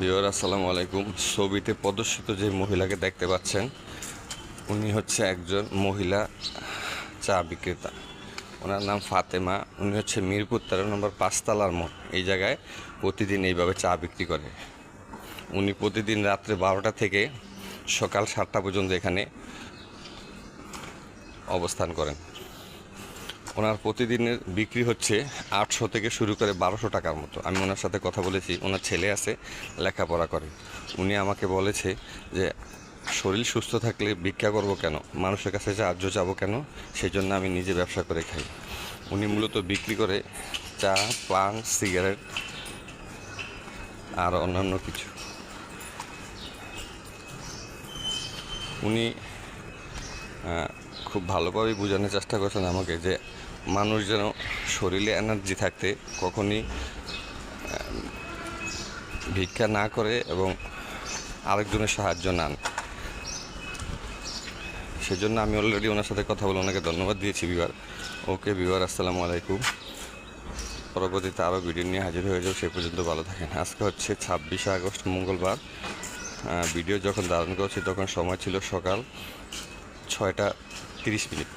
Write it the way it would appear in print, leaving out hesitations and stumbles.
Viewer আসসালামু আলাইকুম। ছবিতে প্রদর্শিত যে মহিলাকে দেখতে পাচ্ছেন, উনি হচ্ছে একজন মহিলা চা বিক্রেতা। ওনার নাম ফাতেমা। উনি হচ্ছে মিরপুর 13 নম্বর 5 তলার মোড়, এই জায়গায় প্রতিদিন এইভাবে চা বিক্রি করে। উনি প্রতিদিন রাত্রে 12টা থেকে সকাল 7টা পর্যন্ত এখানে অবস্থান করেন। ওনার প্রতিদিনের বিক্রি হচ্ছে 800 থেকে শুরু করে 1200 টাকার মতো। আমি ওনার সাথে কথা বলেছি, ওনার ছেলে আছে, লেখাপড়া করে। উনি আমাকে বলেছে যে শরীর সুস্থ থাকলে ভিক্ষা করব কেন, মানুষের কাছে সাহায্য চাবো কেন, সেই জন্য আমি নিজে ব্যবসা করে খাই। উনি মূলত বিক্রি করে চা, পান, সিগারেট আর অন্যান্য কিছু। উনি খুব ভালোভাবেই বোঝানোর চেষ্টা করছেন আমাকে যে মানুষ যেন শরীরে এনার্জি থাকতে কখনই ভিক্ষা না করে এবং আরেকজনের সাহায্য না নেয়। সেজন্য আমি অলরেডি ওনার সাথে কথা বলে ওনাকে ধন্যবাদ দিয়েছি। ওকে ভিউয়ার, আসসালামু আলাইকুম। পরবর্তীতে আরও ভিডিও নিয়ে হাজির হয়ে যাও। সে পর্যন্ত ভালো থাকেন। আজকে হচ্ছে 26শে আগস্ট, মঙ্গলবার। ভিডিও যখন ধারণ করছি তখন সময় ছিল সকাল 6টা 30 মিনিট।